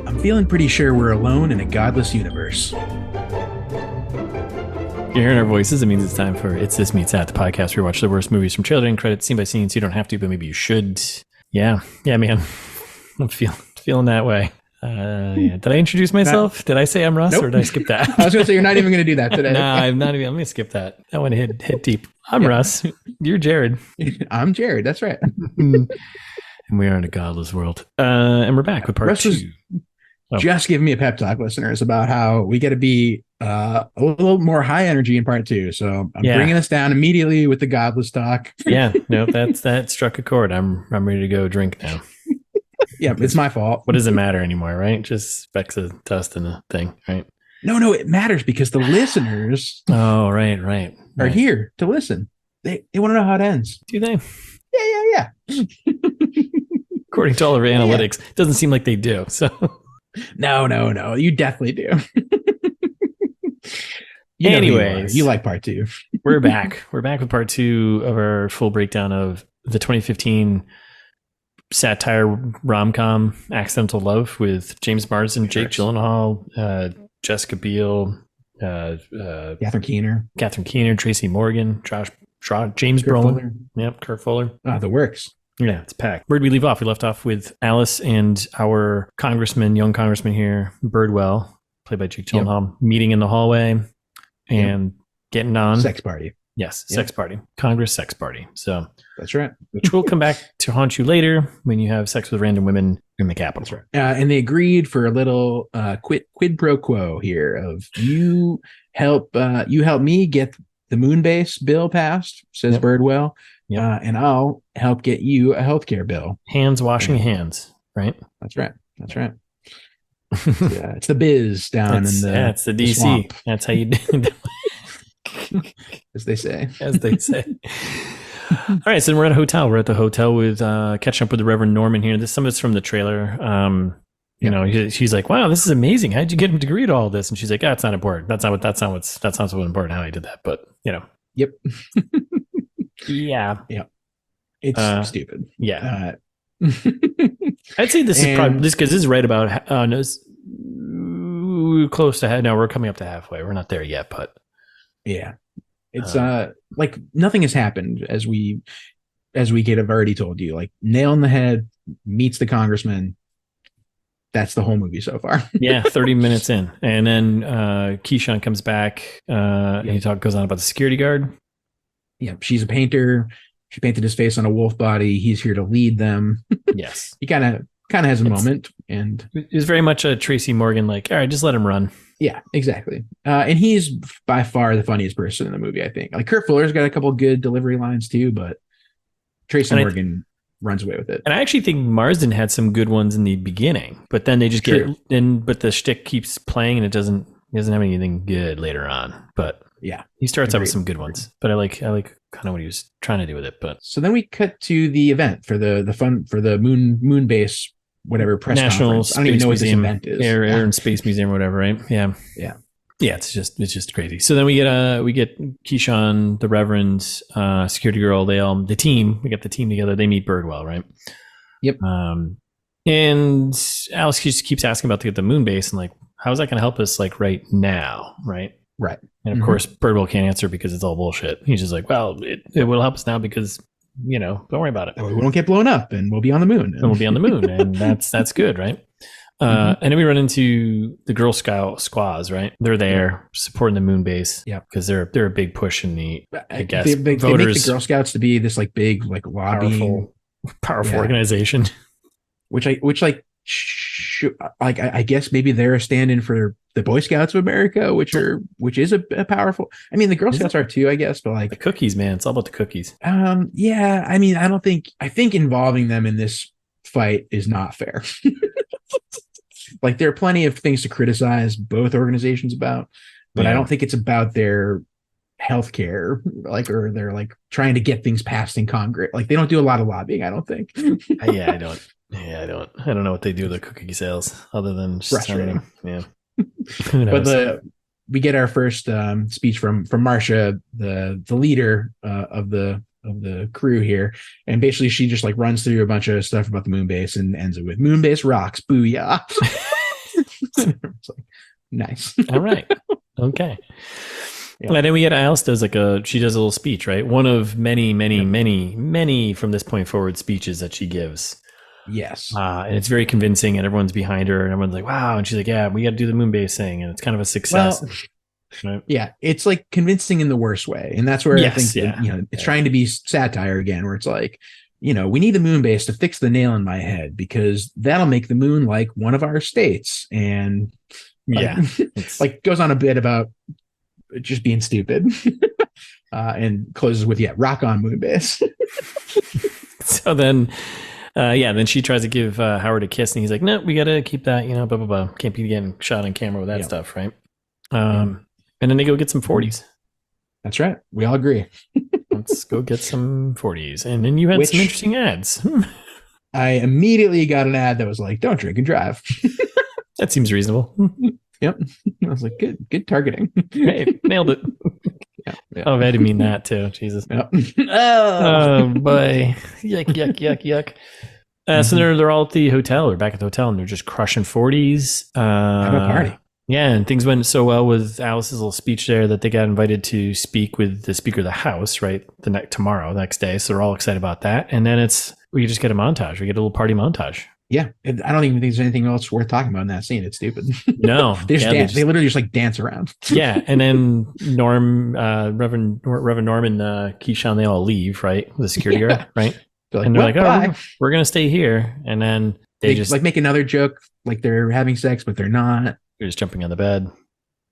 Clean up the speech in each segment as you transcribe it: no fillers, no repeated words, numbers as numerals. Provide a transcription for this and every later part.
I'm feeling pretty sure we're alone in a godless universe. You're hearing our voices. It means it's time for It's This Meets That, the podcast where we watch the worst movies from trailer and credits, scene by scene. So you don't have to, but maybe you should. Yeah, man. I'm feeling that way. Yeah. Did I introduce myself? Did I say I'm Russ, Nope. or did I skip that? I was going to say you're not even going to do that today. No, I'm not even. I'm going to skip that. That one hit deep. I'm Russ. You're Jared. I'm Jared. That's right. And we are in a godless world. And we're back with part Russ 2. Just give me a pep talk, listeners, about how we got to be a little more high energy in part 2. So I'm bringing us down immediately with the godless talk. Yeah, no, that struck a chord. I'm ready to go drink now. Yeah, it's my fault. What does it matter anymore, right? Just specks of dust in the thing, right? No, it matters because the listeners right. are here to listen. They want to know how it ends. Do they? Yeah. According to all of our analytics, it doesn't seem like they do. So no, you definitely do. Anyways, you like part 2. We're back. We're back with part 2 of our full breakdown of the 2015 satire rom-com Accidental Love with James Marsden, Jake Gyllenhaal, Jessica Biel, Catherine Keener, Tracy Morgan, James Brolin. Yep, Kurt Fuller. The works. Yeah, it's packed. Where'd we leave off? We left off with Alice and our young congressman here, Birdwell, played by Jake Gyllenhaal, meeting in the hallway and getting on. Sex party. Yes, sex party. Congress sex party. So that's right. Which will come back to haunt you later when you have sex with random women in the Capitol. That's right. And they agreed for a little quid pro quo here of you help me get the moon base bill passed, says Birdwell. Yeah, and I'll help get you a healthcare bill. Hands washing hands, right? That's right. It's the biz down in the it's the DC. Swamp. That's how you do it. As they say. All right, so we're at a hotel. We're at the hotel with catching up with the Reverend Norman here. Some of it's from the trailer. You know, she's like, "Wow, this is amazing. How'd you get him to agree to all this?" And she's like, "It's not important. That's not so important how I did that." But you know, yep. Yeah. It's stupid. Yeah. I'd say this is probably this because this is right about close to no, we're coming up to halfway. We're not there yet, but yeah, it's like nothing has happened as we could have already told you. Like nail in the head meets the congressman. That's the whole movie so far. 30 minutes in, and then Keyshawn comes back. And he goes on about the security guard. Yeah, she's a painter. She painted his face on a wolf body. He's here to lead them. Yes, he kind of has a moment, and it's very much a Tracy Morgan. Like, all right, just let him run. Yeah, exactly. And he's by far the funniest person in the movie, I think. Like Kurt Fuller's got a couple good delivery lines too, but Tracy Morgan runs away with it. And I actually think Marsden had some good ones in the beginning, but then they just but the shtick keeps playing and he doesn't have anything good later on. But yeah, he starts out with some good ones. But I like kind of what he was trying to do with it. But so then we cut to the event for the moon base, whatever press National conference. I don't even know what this event is. Air and Space Museum or whatever, right? Yeah. It's just crazy. So then we get Keyshawn, the Reverend, security girl. We get the team together. They meet Birdwell, right? Yep. And Alice just keeps asking about the moon base and like, how is that going to help us like right now, right? Right. And of course, Birdwell can't answer because it's all bullshit. He's just like, well, it will help us now because don't worry about it. We won't get blown up, and we'll be on the moon. And that's good, right? And then we run into the Girl Scout squaws, right? They're there supporting the moon base, because they're a big push in the they make the Girl Scouts to be this like big like lobbying powerful organization, which I guess maybe they're a stand-in for the Boy Scouts of America, which is a powerful. I mean, the Girl Scouts are too, I guess, but like the cookies, man, it's all about the cookies. Yeah, I mean, I think involving them in this fight is not fair. Like there are plenty of things to criticize both organizations about, but I don't think it's about their healthcare, or they're like trying to get things passed in Congress. Like they don't do a lot of lobbying, I don't think. I don't know what they do with the cookie sales other than just frustrating. Yeah. But we get our first speech from Marcia, the leader of the the crew here, and basically she just like runs through a bunch of stuff about the moon base and ends it with moon base rocks, booyah. It's like, nice. All right. Okay. Yeah. And then we get Alice does she does a little speech, right? One of many from this point forward speeches that she gives. Yes. And it's very convincing, and everyone's behind her, and everyone's like, wow. And she's like, yeah, we got to do the moon base thing. And it's kind of a success. Well, right? Yeah, it's like convincing in the worst way. And that's where I think, it's trying to be satire again, where it's like, we need the moon base to fix the nail in my head because that'll make the moon like one of our states. And like goes on a bit about just being stupid and closes with, rock on moon base. So then, then she tries to give Howard a kiss, and he's like, no, we got to keep that, blah, blah, blah. Can't be getting shot on camera with that stuff, right? And then they go get some 40s. That's right. We all agree. Let's go get some 40s. And then you had some interesting ads. I immediately got an ad that was like, don't drink and drive. That seems reasonable. Yep. I was like, good targeting. Hey, nailed it. Yeah. Oh, I didn't mean that too. Jesus. Yep. Oh, boy. Yuck. So they're all at the hotel. They're back at the hotel, and they're just crushing 40s. Have a party. Yeah, and things went so well with Alice's little speech there that they got invited to speak with the Speaker of the House, right? The next day. So they're all excited about that. And then we just get a montage. We get a little party montage. Yeah. I don't even think there's anything else worth talking about in that scene. It's stupid. No. They they literally just like dance around. Yeah. And then Reverend Norman, Keyshawn, they all leave, right? The security guard, right? They're like, and they're like, bye. We're going to stay here. And then they just like make another joke, like they're having sex, but they're not. They're just jumping on the bed,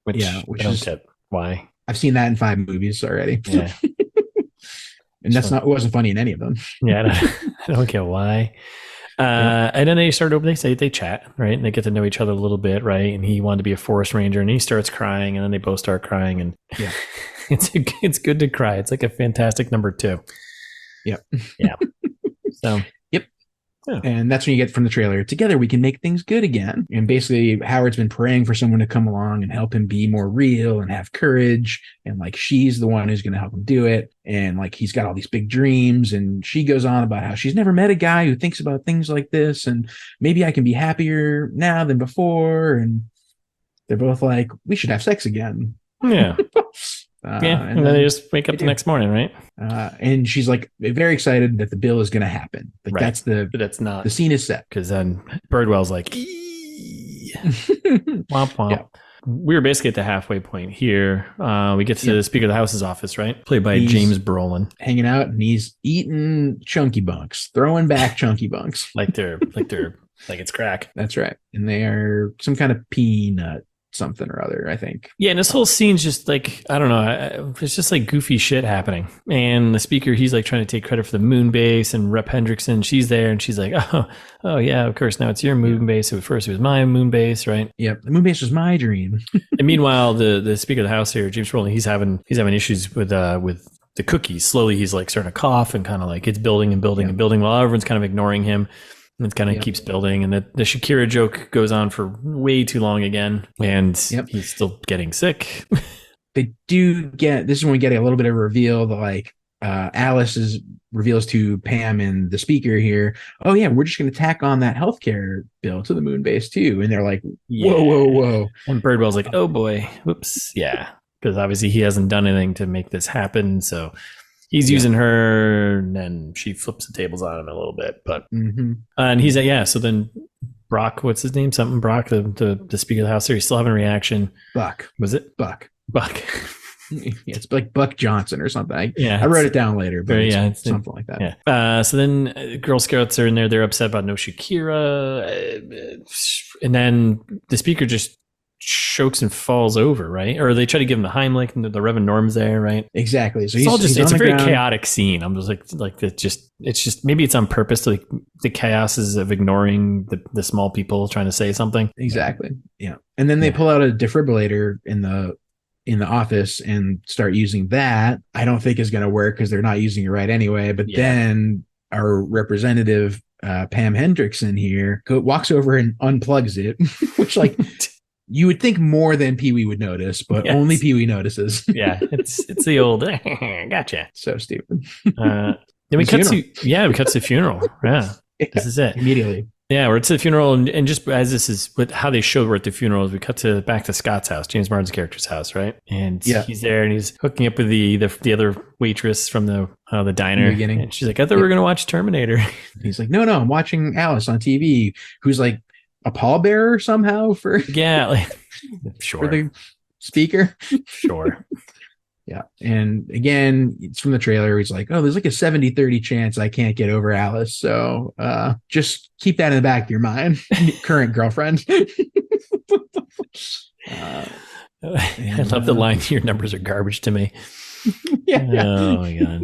which I don't get why. I've seen that in 5 movies already. Yeah. And it wasn't funny in any of them. Yeah, I don't get why. And then they chat, right? And they get to know each other a little bit, right? And he wanted to be a forest ranger, and he starts crying, and then they both start crying, and it's good to cry. It's like a fantastic number 2. Yep. Yeah. So. Yeah. And that's when you get from the trailer, together we can make things good again. And basically Howard's been praying for someone to come along and help him be more real and have courage. And like, she's the one who's going to help him do it. And like, he's got all these big dreams. And she goes on about how she's never met a guy who thinks about things like this. And maybe I can be happier now than before. And they're both like, we should have sex again. Yeah. And then they just wake up the next morning, right? And she's like very excited that the bill is going to happen. Like but that's not the scene is set, because then Birdwell's like, womp womp. Yeah. We were basically at the halfway point here. We get to the Speaker of the House's office, right? Played by James Brolin, hanging out, and he's eating chunky bunks, throwing back chunky bunks, like it's crack. That's right, and they are some kind of peanut something or other, I think. Yeah, and this whole scene's just like, I don't know, it's just like goofy shit happening. And the speaker, he's like trying to take credit for the moon base, and Rep Hendrickson, she's there, and she's like, oh yeah, of course, now it's your moon base. So first it was my moon base, right? Yep, the moon base was my dream. And meanwhile, the Speaker of the House here, James Brolin, he's having issues with the cookies. Slowly, he's like starting to cough, and kind of like it's building and building and building, while everyone's kind of ignoring him. And it kind of keeps building, and the Shakira joke goes on for way too long again, and he's still getting sick. They do get, this is when we get a little bit of a reveal that like Alice reveals to Pam and the speaker here, oh yeah, we're just going to tack on that healthcare bill to the moon base too. And they're like, whoa. And Birdwell's like, oh boy, whoops. Yeah. Because obviously he hasn't done anything to make this happen. So he's using her, and then she flips the tables on him a little bit. But and he's like, so then Brock, what's his name? Something Brock, the Speaker of the House here, he's still having a reaction. Buck. Was it? Buck. Yeah, it's like Buck Johnson or something. I wrote it down later, but it's something like that. Yeah. So then Girl Scouts are in there. They're upset about no Shakira. And then the speaker just chokes and falls over, right? Or they try to give him the Heimlich, and the Reverend Norm's there, right? Exactly. So it's a very chaotic scene. I'm just like it's just maybe it's on purpose, like the chaoses of ignoring the small people trying to say something. Exactly. Yeah. And then they pull out a defibrillator in the office and start using that. I don't think is going to work because they're not using it right anyway. But then our representative Pam Hendrickson here walks over and unplugs it, which like you would think more than Pee-wee would notice, but Yes. only Pee-wee notices. Yeah, it's the old gotcha. So stupid. Then we cut to the funeral. Yeah, this is it. Immediately. Yeah, we're at the funeral, and just as this is with how they showed we're at the funeral, is we cut to back to Scott's house, James Marsden's character's house, right? And he's there, and he's hooking up with the other waitress from the diner. In the beginning. And she's like, I thought we were gonna watch Terminator. He's like, no, I'm watching Alice on TV, who's like a pallbearer somehow for Sure. for the speaker. Sure. Yeah. And again, it's from the trailer. He's like, oh, there's like a 70-30 chance I can't get over Alice. So just keep that in the back of your mind. Current girlfriend. I love the line, your numbers are garbage to me. Yeah. Oh my God.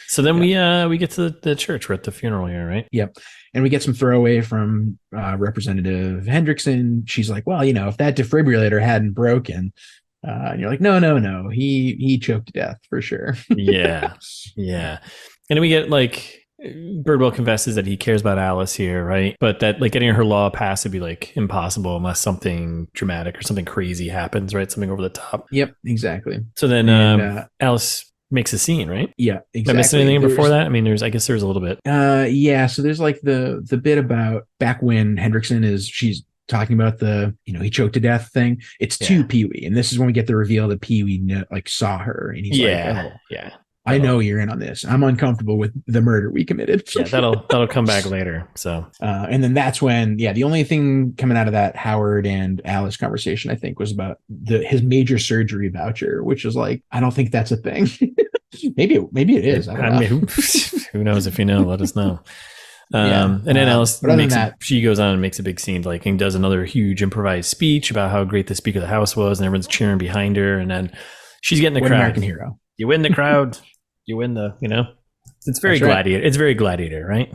So then we get to the church. We're at the funeral here, right? Yep. And we get some throwaway from Representative Hendrickson. She's like, well, if that defibrillator hadn't broken, and you're like, no, he choked to death for sure. Yeah. And then we get like Birdwell confesses that he cares about Alice here, right? But that like getting her law passed would be like impossible unless something dramatic or something crazy happens, right? Something over the top. Yep, exactly. So then Alice makes a scene, right? Yeah, exactly. Did I miss anything before that? I mean, I guess there's a little bit. So there's like the bit about back when she's talking about the, he choked to death thing. It's to Pee-wee. And this is when we get the reveal that Pee-wee saw her. And he's like, oh, I know you're in on this. I'm uncomfortable with the murder we committed. Yeah, that'll come back later. So, and then that's when, the only thing coming out of that Howard and Alice conversation, I think, was about his major surgery voucher, which is like, I don't think that's a thing. maybe it is. I don't know. Who knows? If you know, let us know. And then Alice she goes on and makes a big scene, like, and does another huge improvised speech about how great the Speaker of the House was, and everyone's cheering behind her. And then she's getting the crowd. American hero. You win the crowd. You win it's very gladiator. It's very gladiator, right?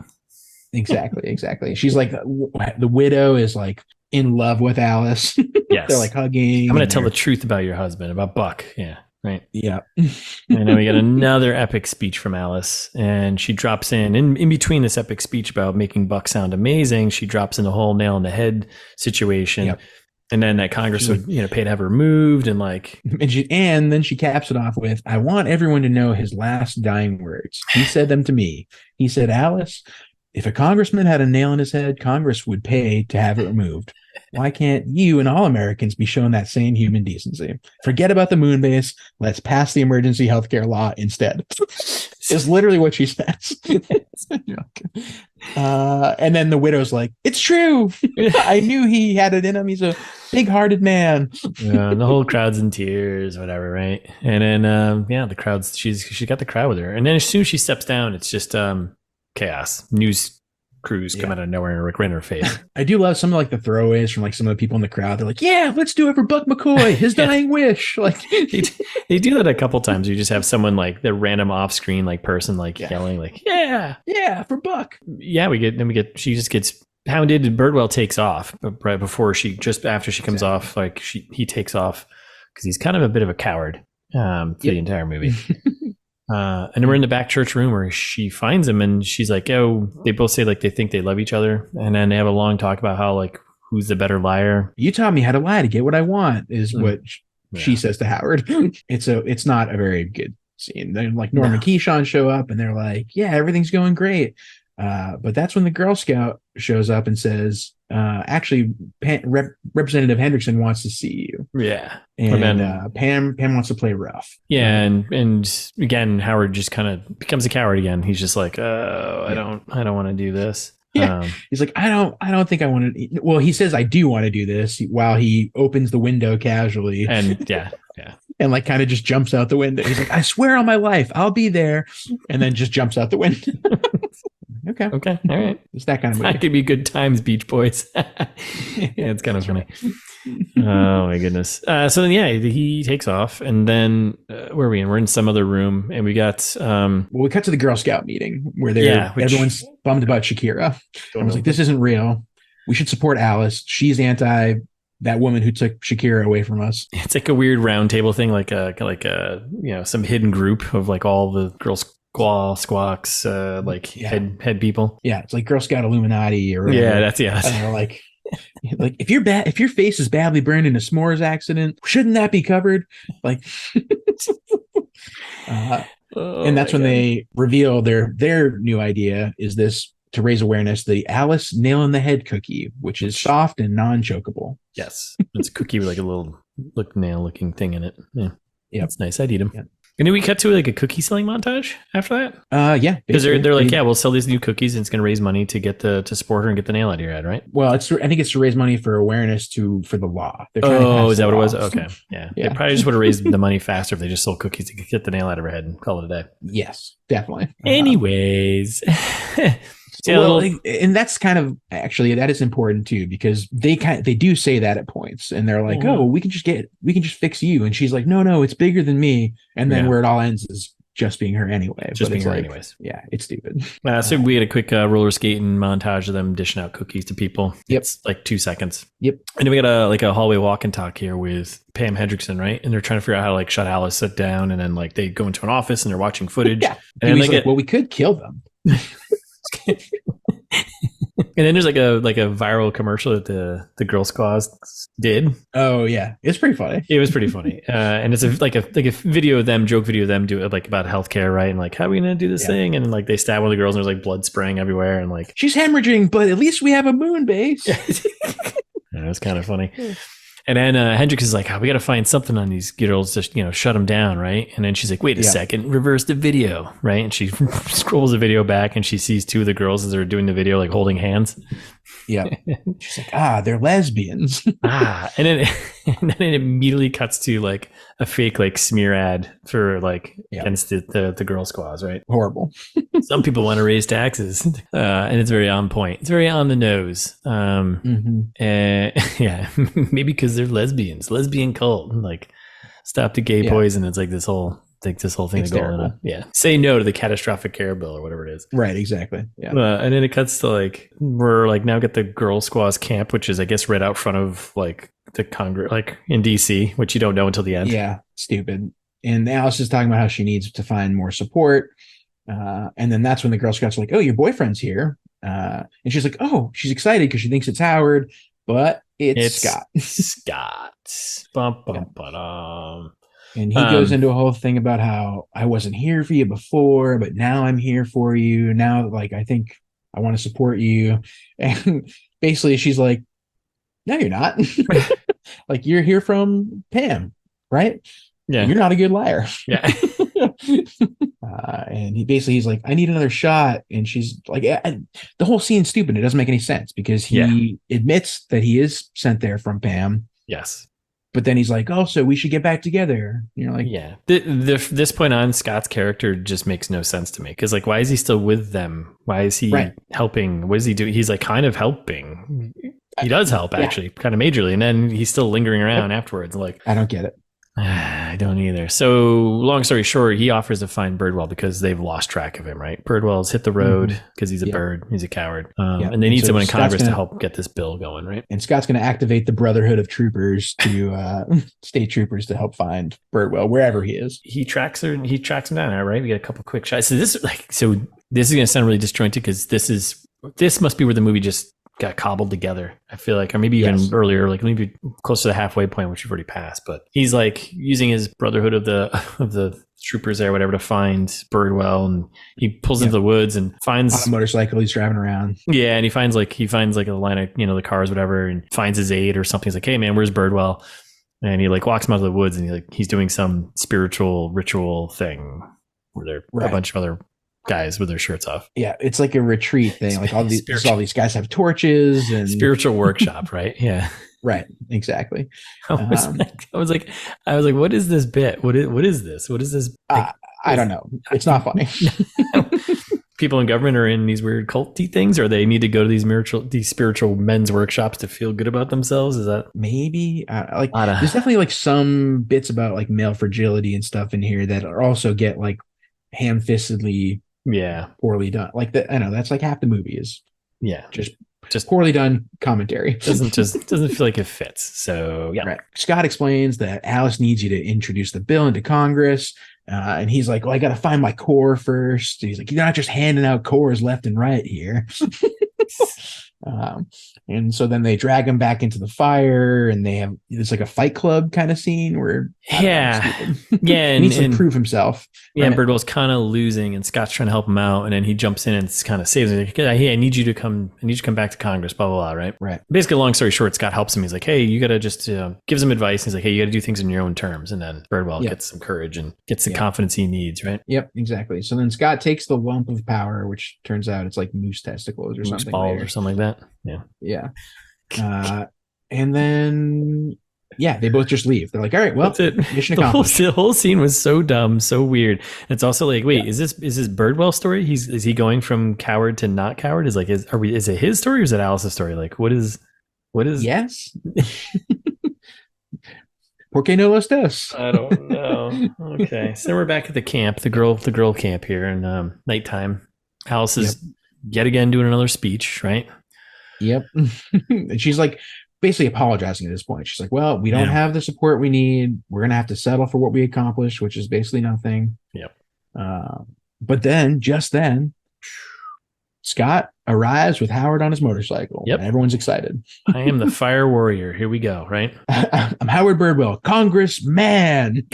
Exactly. She's like, the widow is like in love with Alice. Yes. They're like hugging. I'm going to tell the truth about your husband, about Buck. Yeah. Right. Yeah. And then we get another epic speech from Alice, and she drops in between this epic speech about making Buck sound amazing. She drops in the whole nail in the head situation. Yep. And then that Congress would, pay to have her removed and like. And then she caps it off with, I want everyone to know his last dying words. He said them to me. He said, Alice, if a congressman had a nail in his head, Congress would pay to have it removed. Why can't you and all Americans be shown that same human decency? Forget about the moon base. Let's pass the emergency healthcare law instead. Is literally what she says. And then the widow's like, it's true. I knew he had it in him. He's a big-hearted man. And the whole crowd's in tears, whatever, right? And then, the crowd's, she's got the crowd with her. And then as soon as she steps down, it's just chaos. News crews come out of nowhere and right in her face. I do love some of like the throwaways from like some of the people in the crowd. They're like, yeah, let's do it for Buck McCoy, his dying wish. Like they do that a couple times. You just have someone like the random off screen like person like yelling like, yeah, for Buck. Yeah, she just gets hounded and Birdwell takes off, but right before after she comes off, like he takes off because he's kind of a bit of a coward for the entire movie. And then we're in the back church room where she finds him and she's like, oh, they both say like they think they love each other. And then they have a long talk about how like, who's the better liar? You taught me how to lie to get what I want is what she says to Howard. It's not a very good scene. Then like Norm and Keyshawn show up and they're like, yeah, everything's going great. But that's when the Girl Scout shows up and says, actually, Representative Hendrickson wants to see you. Yeah. And Pam wants to play rough. Yeah. And again, Howard just kind of becomes a coward again. He's just like, I don't want to do this. Yeah. He's like, I don't think I want to. Well, he says, I do want to do this while he opens the window casually. And and like kind of just jumps out the window. He's like, I swear on my life, I'll be there. And then just jumps out the window. Okay. All right. It's that kind of movie. That could be good times, Beach Boys. Yeah, it's kind of funny. Oh my goodness. So then, he takes off, and then where are we in? We're in some other room, and we got. We cut to the Girl Scout meeting where everyone's bummed about Shakira. I was like, this isn't real. We should support Alice. She's anti that woman who took Shakira away from us. It's like a weird round table thing, like some hidden group of like all the girls. Squawks, head people. Yeah, it's like Girl Scout Illuminati or whatever. Yeah, I don't know, like Like if your face is badly burned in a s'mores accident, shouldn't that be covered? Like, and that's when they reveal their new idea is this to raise awareness, the Alice nail in the head cookie, which is soft and non-chokeable. Yes, it's a cookie with like a little nail looking thing in it. Yeah, It's nice. I'd eat them. Yep. And then we cut to like a cookie selling montage after that. Yeah, because they're like, yeah, we'll sell these new cookies and it's going to raise money to get to support her and get the nail out of your head, right? Well, I think it's to raise money for awareness for the law. Oh, is that what it was? Okay, yeah. They probably just would have raised the money faster if they just sold cookies to get the nail out of her head and call it a day. Yes, definitely. Anyways. And that's kind of actually that is important too, because they do say that at points, and they're like, "Oh, we can just fix you," and she's like, "No, it's bigger than me." And then where it all ends is just being her anyway. Just being her anyways. Yeah, it's stupid. So we had a quick roller skating montage of them dishing out cookies to people. Yep. It's like 2 seconds. Yep. And then we got a hallway walk and talk here with Pam Hendrickson, right? And they're trying to figure out how to like shut Alice sit down, and then like they go into an office and they're watching footage. Yeah. And he's like, well, we could kill them. And then there's like a viral commercial that the Girl Squads did. Oh yeah, it's pretty funny. It was pretty funny, and it's like a video of them, joke video of them do it like about healthcare, right? And like, how are we gonna do this thing? And like they stab one of the girls, and there's like blood spraying everywhere, and like she's hemorrhaging, but at least we have a moon base. It was kind of funny. And then Hendrix is like, we got to find something on these girls to, shut them down, right? And then she's like, wait a second, reverse the video, right? And she scrolls the video back and she sees two of the girls as they're doing the video, like holding hands. Yeah. She's like, they're lesbians. And then it immediately cuts to like a fake like smear ad for like against the Girl Squads, right? Horrible. Some people want to raise taxes, and it's very on point. It's very on the nose. Maybe because they're lesbian cult, like stop the gay poison. It's like this whole thing going on. Yeah, say no to the catastrophic care bill or whatever it is. Right, exactly. Yeah, and then it cuts to like we're like now get the Girl Squads camp, which is I guess right out front of like the Congress, like in DC, which you don't know until the end. Yeah, stupid. And Alice is talking about how she needs to find more support, and then that's when the Girl Scouts are like, "Oh, your boyfriend's here," and she's like, "Oh," she's excited because she thinks it's Howard, but it's Scott. Scott. Bum, bum, ba-dum. And he goes into a whole thing about how I wasn't here for you before, but now I'm here for you. Now, like, I think I want to support you. And basically she's like, no, you're not. Like, you're here from Pam, right? Yeah. You're not a good liar. Yeah. And he's like, I need another shot. And she's like, the whole scene's stupid. It doesn't make any sense because he admits that he is sent there from Pam. Yes. But then he's like, oh, so we should get back together. You know, like, yeah. This point on, Scott's character just makes no sense to me. Because, like, why is he still with them? Why is he helping? What does he do? He's like kind of helping. He does help, actually, kind of majorly. And then he's still lingering around afterwards. Like, I don't get it. I don't either. So, long story short, he offers to find Birdwell because they've lost track of him, right? Birdwell's hit the road because he's a bird. He's a coward. And they need someone in Congress to help get this bill going, right? And Scott's going to activate the Brotherhood of Troopers to state troopers to help find Birdwell wherever he is. He tracks him down, right? We get a couple quick shots. So this is going to sound really disjointed because this must be where the movie just got cobbled together, I feel like, or maybe even earlier, like maybe close to the halfway point, which we've already passed. But he's like using his brotherhood of the troopers there, whatever, to find Birdwell, and he pulls into the woods and finds on a motorcycle he's driving around. Yeah, and he finds like a line of the cars, whatever, and finds his aide or something. He's like, hey man, where's Birdwell? And he like walks him out of the woods, and he's doing some spiritual ritual thing where there are a bunch of other guys with their shirts off. Yeah, it's like a retreat thing. Like all these guys have torches and spiritual workshop, right? Yeah, right, exactly. I was like, what is this bit? What is this? What is this? I don't know. It's not funny. People in government are in these weird culty things, or they need to go to these spiritual men's workshops to feel good about themselves. Is that maybe there's definitely like some bits about like male fragility and stuff in here that are also get like ham-fistedly poorly done. Like that, I know that's like half the movie is just poorly done commentary. doesn't feel like it fits. So right. Scott explains that Alice needs you to introduce the bill into Congress, and he's like, well, I gotta find my core first. And he's like, you're not just handing out cores left and right here. And so then they drag him back into the fire, and it's like a Fight Club kind of scene where yeah, he needs to prove himself. Yeah, right? Birdwell's kind of losing, and Scott's trying to help him out, and then he jumps in and kind of saves him. Like, hey, I need you to come back to Congress, blah blah blah, right? Right. Basically, long story short, Scott helps him. He's like, hey, you got to just gives him advice. He's like, hey, you got to do things in your own terms, and then Birdwell gets some courage and gets the confidence he needs, right? Yep, exactly. So then Scott takes the lump of power, which turns out it's like moose testicles or something, balls or something like that. Yeah. And then they both just leave. They're like, all right, well, that's it. Mission accomplished. The whole scene was so dumb, so weird. It's also like, wait, is this Birdwell's story? Is he going from coward to not coward? Is it his story or is it Alice's story? Like, what is? Yes. ¿Por qué no los dos? I don't know. Okay, so we're back at the camp, the girl camp here, and nighttime. Alice is yet again doing another speech, right? Yep. And she's like basically apologizing at this point. She's like, well, we don't have the support we need. We're going to have to settle for what we accomplished, which is basically nothing. Yep. But then, just then, Scott arrives with Howard on his motorcycle. Yep. And everyone's excited. I am the fire warrior. Here we go, right? I'm Howard Birdwell, Congressman.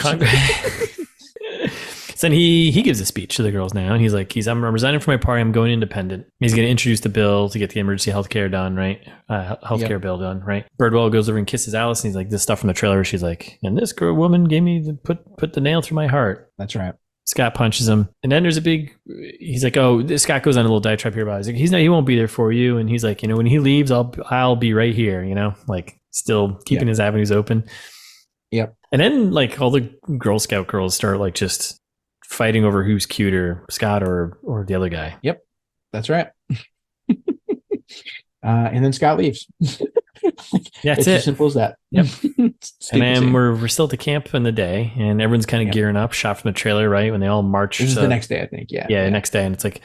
So then he gives a speech to the girls now, and he's like, I'm resigning from my party. I'm going independent. He's going to introduce the bill to get the emergency healthcare done, right? Healthcare bill done, right? Birdwell goes over and kisses Alice, and he's like, this stuff from the trailer. She's like, and this woman gave me put the nail through my heart. That's right. Scott punches him, and then there's he's like, oh, Scott goes on a little diatribe here about it. He's like, he won't be there for you, and he's like, when he leaves, I'll be right here, like still keeping his avenues open. Yep. And then like all the Girl Scout girls start like just fighting over who's cuter, Scott or the other guy. Yep, that's right. And then Scott leaves. That's it's as simple as that. Yep. And then we're still at the camp in the day, and everyone's kind of gearing up, shot from the trailer, right? When they all march. This is the next day, I think. Yeah, the next day, and it's like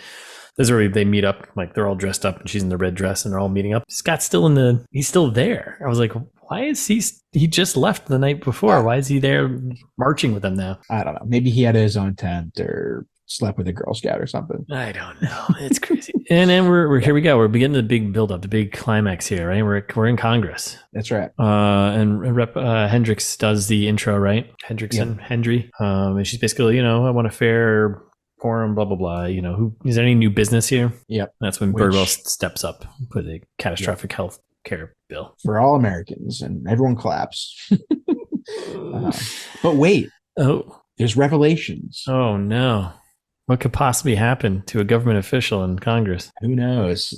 this is where they meet up. Like they're all dressed up, and she's in the red dress, and they're all meeting up. Scott's still he's still there. I was like, why is he just left the night before? Why is he there marching with them now? I don't know. Maybe he had his own tent or slept with a Girl Scout or something. I don't know. It's crazy. And then we're here we go. We're beginning the big build up, the big climax here, right? We're in Congress. That's right. And Rep Hendricks does the intro, right? Hendry. And she's basically, I want a fair forum, blah blah blah. Who is there any new business here? Yep. That's when Birdwell steps up with a catastrophic health care bill for all Americans, and everyone claps. But wait, there's revelations. Oh no. What could possibly happen to a government official in Congress? Who knows?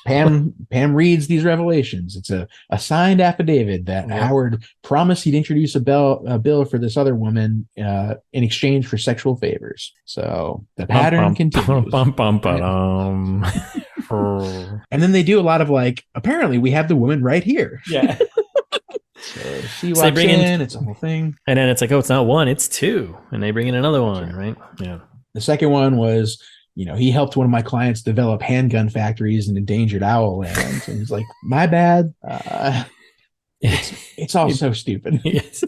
Pam reads these revelations. It's a signed affidavit that Howard promised he'd introduce a bill for this other woman in exchange for sexual favors. So the pattern continues. And then they do a lot of apparently we have the woman right here. Yeah. So she walks in, it's a whole thing. And then it's like, oh, it's not one, it's two. And they bring in another one, right? Yeah. The second one was, he helped one of my clients develop handgun factories in endangered owl land. And he's like, my bad. It's all so stupid. Yes.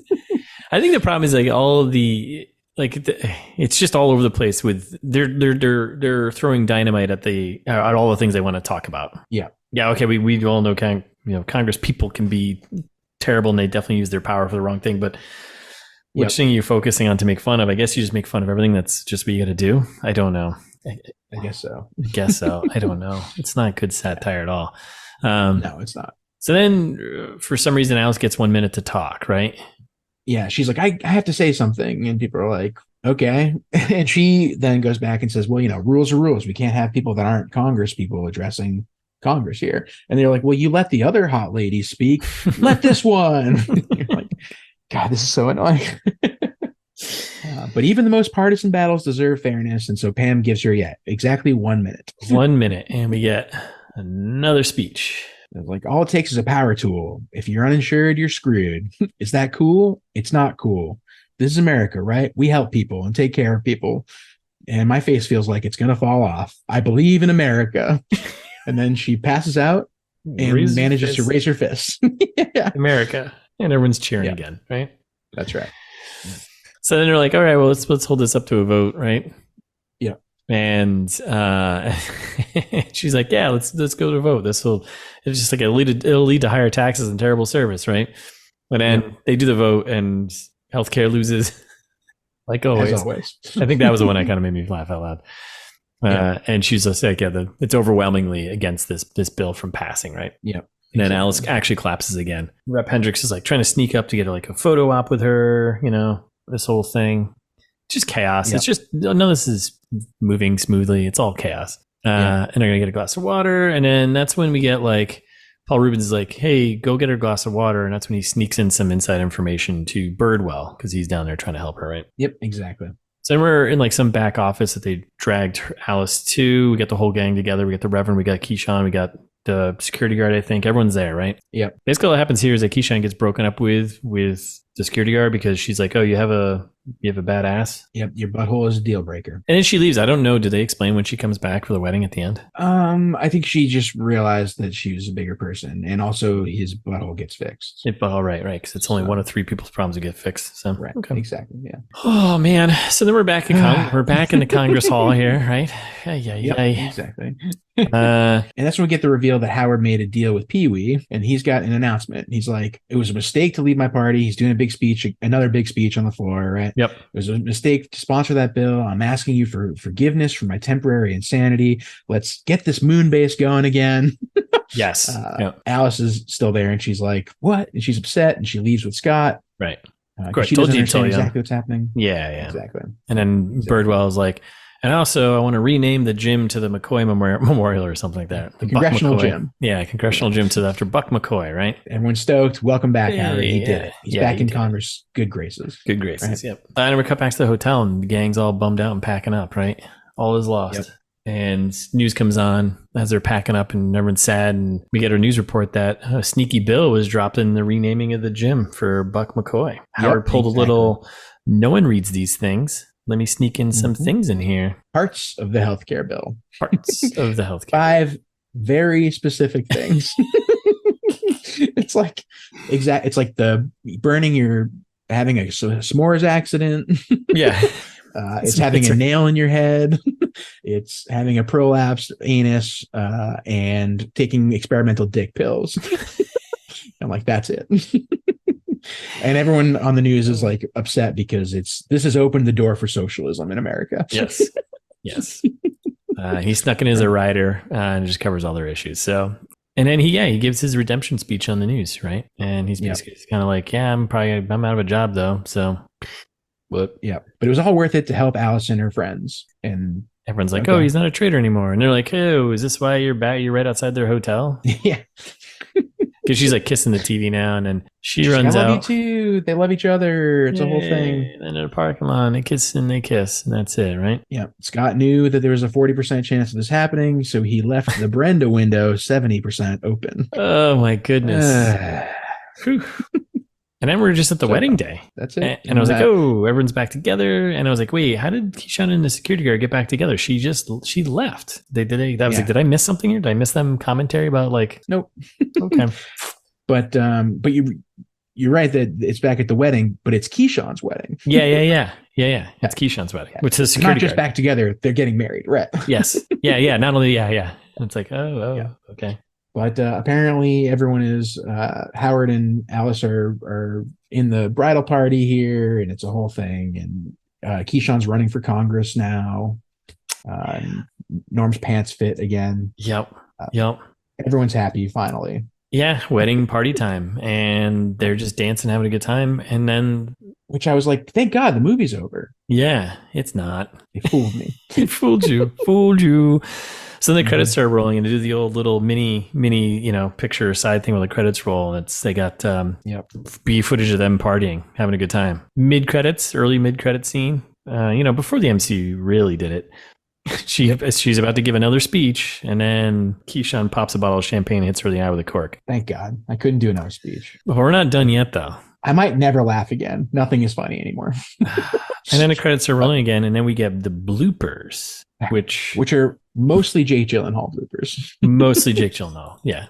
I think the problem is all of it's just all over the place with they're throwing dynamite at all the things they want to talk about. Yeah. Yeah. Okay. We all know Congress people can be terrible and they definitely use their power for the wrong thing, but which thing you're focusing on to make fun of? I guess you just make fun of everything. That's just what you got to do. I don't know. I guess so. I don't know. It's not good satire at all. No, it's not. So then for some reason, Alice gets 1 minute to talk, right? Yeah. She's like, I have to say something. And people are like, okay. And she then goes back and says, well, rules are rules. We can't have people that aren't Congress people addressing Congress here. And they're like, well, you let the other hot ladies speak. Let this one. You're like, God, this is so annoying. But even the most partisan battles deserve fairness. And so Pam gives her, exactly 1 minute. 1 minute. And we get another speech. Like, all it takes is a power tool. If you're uninsured, you're screwed. Is that cool? It's not cool. This is America, right? We help people and take care of people. And my face feels like it's going to fall off. I believe in America. And then she passes out and manages to raise her fist. Yeah. America. And everyone's cheering again, right? That's right. So then they're like, all right, well, let's hold this up to a vote, right? Yeah. And she's like, yeah, let's go to vote. It's just like it'll lead to higher taxes and terrible service, right? And then they do the vote and healthcare loses, like always. As always. I think that was the one that kind of made me laugh out loud. And she's just like, it's overwhelmingly against this bill from passing, right? Yeah. And then Alice actually collapses again. Rep Hendricks is like trying to sneak up to get like a photo op with her, this whole thing. Just chaos. Yep. It's just, none of this is moving smoothly. It's all chaos. And they're going to get a glass of water. And then that's when we get like, Paul Reubens is like, hey, go get her a glass of water. And that's when he sneaks in some inside information to Birdwell because he's down there trying to help her, right? Yep, exactly. So then we're in like some back office that they dragged Alice to. We get the whole gang together. We got the Reverend, we got Keyshawn, we got the security guard, I think. Everyone's there, right? Yep. Basically what happens here is that Keyshawn gets broken up with the security guard because she's like, oh, you have a bad ass? Yep, your butthole is a deal breaker. And then she leaves. I don't know. Do they explain when she comes back for the wedding at the end? I think she just realized that she was a bigger person, and also his butthole gets fixed. Right, because it's only one of 3 people's problems to get fixed. So right, okay. Exactly, yeah. Oh man, so then we're back we're back in the Congress Hall here, right? Yep, exactly. And that's when we get the reveal that Howard made a deal with Pee-wee, and he's got an announcement. He's like, it was a mistake to leave my party. He's doing a big speech, another big speech on the floor, right? Yep. It was a mistake to sponsor that bill. I'm asking you for forgiveness for my temporary insanity. Let's get this moon base going again. Yes. Alice is still there, and she's like, what? And she's upset, and she leaves with Scott. Right. She doesn't understand exactly what's happening. Yeah. Exactly. And then Birdwell is like, and also, I want to rename the gym to the McCoy Memorial or something like that. The Congressional Gym. Yeah, Congressional Gym after Buck McCoy, right? Everyone's stoked. Welcome back, Howard. He did it. He's back in Congress. Good graces. Right? Yep. And we cut back to the hotel, and the gang's all bummed out and packing up, right? All is lost. Yep. And news comes on as they're packing up, and everyone's sad. And we get a news report that a sneaky bill was dropped in the renaming of the gym for Buck McCoy. Howard pulled a little, no one reads these things. Let me sneak in some things in here. Parts of the healthcare bill. 5 very specific things. It's like the having a s'mores accident. Yeah. It's having a nail in your head. It's having a prolapsed anus and taking experimental dick pills. I'm like, that's it. And everyone on the news is like upset because this has opened the door for socialism in America. Yes. He snuck in as a writer and just covers all their issues. So, and then he gives his redemption speech on the news, right? And he's basically kind of like, I'm out of a job though. So, but it was all worth it to help Alice and her friends. And everyone's like, oh, he's not a traitor anymore. And they're like, oh, is this why you're back? You're right outside their hotel? Yeah. Because she's like kissing the TV now, and then she runs out. I love you too. They love each other. It's a whole thing. And in a parking lot, they kiss, and that's it, right? Yeah. Scott knew that there was a 40% chance of this happening, so he left the Brenda window 70% open. Oh my goodness. And then we're just at the wedding day. That's it. And I was like, oh, everyone's back together. And I was like, wait, how did Keyshawn and the security guard get back together? She left. Like, did I miss something here? Did I miss them commentary about like? Nope. Okay. But you're right that it's back at the wedding, but it's Keyshawn's wedding. Yeah. It's Keyshawn's wedding. Which is security not just back together. They're getting married, right? Yes. Yeah. Not only, yeah. It's like, okay. But apparently everyone is Howard and Alice are in the bridal party here, and it's a whole thing. And Keyshawn's running for Congress now. Norm's pants fit again. Yep. Everyone's happy finally. Yeah, wedding party time, and they're just dancing, having a good time. And then, which I was like, thank God the movie's over. Yeah, it's not. They fooled me. They fooled you. So the credits start rolling, and they do the old little mini, picture side thing where the credits roll. And they got B footage of them partying, having a good time. Early mid credit scene. Before the MCU really did it. She's about to give another speech, and then Keyshawn pops a bottle of champagne and hits her in the eye with a cork. Thank God. I couldn't do another speech. But we're not done yet, though. I might never laugh again. Nothing is funny anymore. And then the credits are rolling again, and then we get the bloopers, which are mostly Jake Gyllenhaal bloopers. Mostly Jake Gyllenhaal, yeah.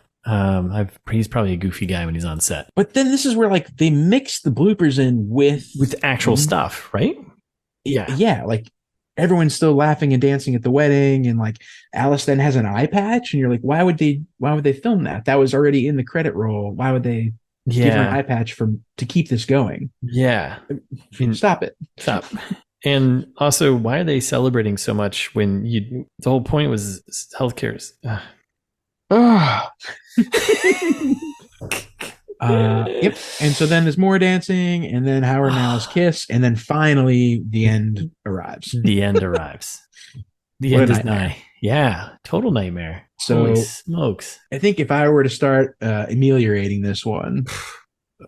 He's probably a goofy guy when he's on set. But then this is where like they mix the bloopers in with actual stuff, right? Yeah, like everyone's still laughing and dancing at the wedding, and like Alice then has an eye patch, and you're like, why would they film that? That was already in the credit roll. Why would they give her an eye patch to keep this going? Yeah. Stop it. Stop. And also, why are they celebrating so much when the whole point was healthcare's? Yep. And so then there's more dancing, and then Howard and Alice kiss, and then finally the end arrives. The end arrives. The end is nigh. Yeah, total nightmare. So holy smokes. I think if I were to start ameliorating this one,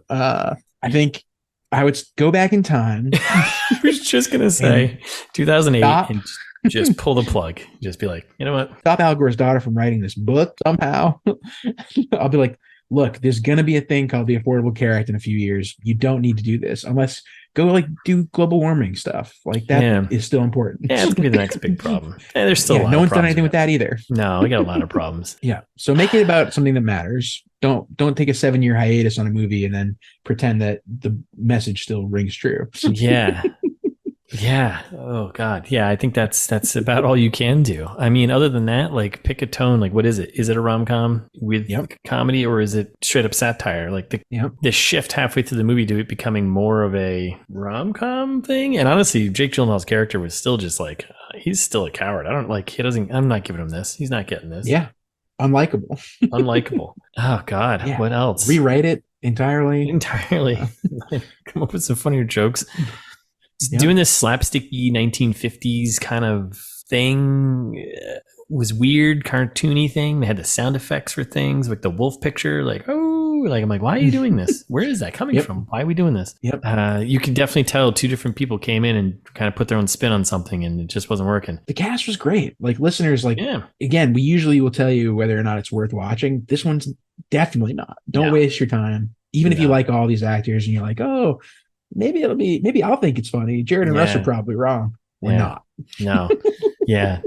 I think I would go back in time. I was just gonna say 2008 and just pull the plug. Just be like, you know what? Stop Al Gore's daughter from writing this book somehow. I'll be like, look, there's going to be a thing called the Affordable Care Act in a few years. You don't need to do this unless go like do global warming stuff. Like that is still important. Yeah, it's going to be the next big problem. And there's still a lot no of one's done anything with that either. No, we got a lot of problems. Yeah. So make it about something that matters. Don't take a 7-year hiatus on a movie and then pretend that the message still rings true. Yeah. Yeah. Oh God. Yeah. I think that's about all you can do. I mean, other than that, like pick a tone. Like, what is it? Is it a rom-com with comedy, or is it straight up satire? Like the shift halfway through the movie to it becoming more of a rom-com thing. And honestly, Jake Gyllenhaal's character was still just like, he's still a coward. I'm not giving him this. He's not getting this. Yeah. Unlikable. Oh God. Yeah. What else? Rewrite it entirely. Come up with some funnier jokes. Doing this slapsticky 1950s kind of thing was weird, cartoony thing. They had the sound effects for things like the wolf picture, like, oh, like I'm like, why are you doing this? Where is that coming from? Why are we doing this? You can definitely tell two different people came in and kind of put their own spin on something, and it just wasn't working. The cast was great. Like listeners, again, we usually will tell you whether or not it's worth watching. This one's definitely not. Don't waste your time. Even if you like all these actors and you're like, oh, maybe I'll think it's funny. Jared and Russ are probably wrong. We're not. No. Yeah.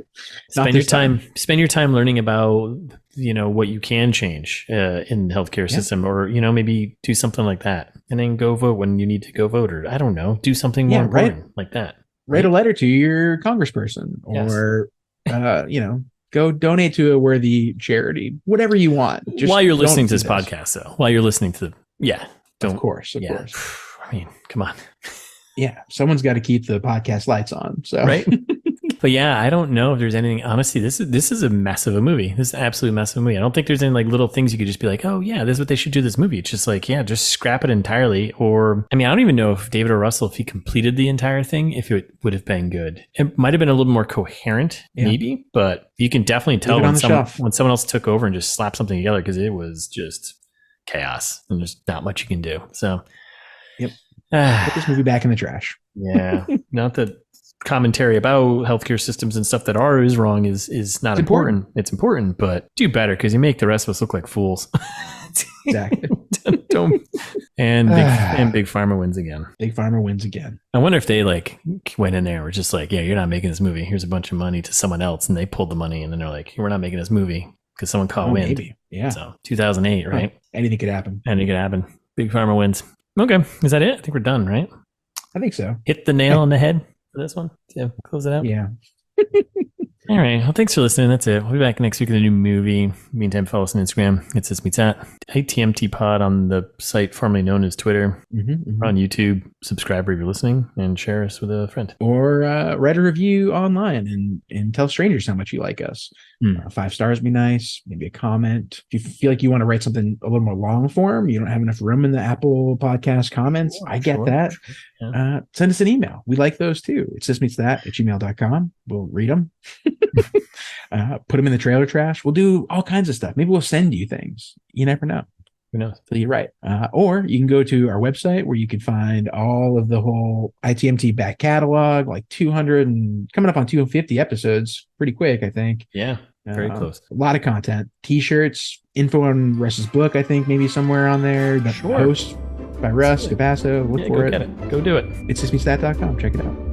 Spend your time learning about, what you can change in the healthcare system, or, maybe do something like that, and then go vote when you need to go vote, or I don't know, do something more important like that. Write a letter to your congressperson, or, go donate to a worthy charity, whatever you want. Just while you're listening to this podcast, though, while you're listening to of course. I mean, come on. Yeah, someone's got to keep the podcast lights on. So right. But yeah, I don't know if there's anything. Honestly, this is a mess of a movie. This is an absolute mess of a movie. I don't think there's any like little things you could just be like, oh yeah, this is what they should do this movie. It's just like, just scrap it entirely. Or I mean, I don't even know if David or Russell, if he completed the entire thing, if it would have been good. It might have been a little more coherent, maybe, but you can definitely tell when someone else took over and just slapped something together, because it was just chaos and there's not much you can do. So. Put this movie back in the trash. Yeah. Not that commentary about healthcare systems and stuff that is wrong is not important. It's important, but do better, because you make the rest of us look like fools. Exactly. And Big Pharma wins again. Big Pharma wins again. I wonder if they like went in there and were just like, yeah, you're not making this movie. Here's a bunch of money to someone else, and they pulled the money, and then they're like, we're not making this movie because someone caught wind. Maybe. Yeah. So 2008, right? Anything could happen. Big Pharma wins. Okay. Is that it? I think we're done, right? I think so. Hit the nail on the head for this one. Yeah. Close it out. Yeah. All right. Well, thanks for listening. That's it. We'll be back next week with a new movie. Meantime, follow us on Instagram. It's This Meets That. ITMT Pod on the site formerly known as Twitter. We're on YouTube. Subscribe if you're listening, and share us with a friend. Or write a review online and tell strangers how much you like us. 5 stars would be nice. Maybe a comment. If you feel like you want to write something a little more long form, you don't have enough room in the Apple Podcast comments. I get that. Yeah. Send us an email. We like those too. It's thismeetsthat@gmail.com. We'll read them. Put them in the trailer trash. We'll do all kinds of stuff. Maybe we'll send you things. You never know. Who knows? So you're right. Or you can go to our website where you can find all of the whole ITMT back catalog, like 200 and coming up on 250 episodes pretty quick, I think. Yeah. Very close. A lot of content. T-shirts, info on Russ's book, I think, maybe somewhere on there. The post by Russ Capasso. Look for it. Go get it. Go do it. It's thismeetsthat.com. Check it out.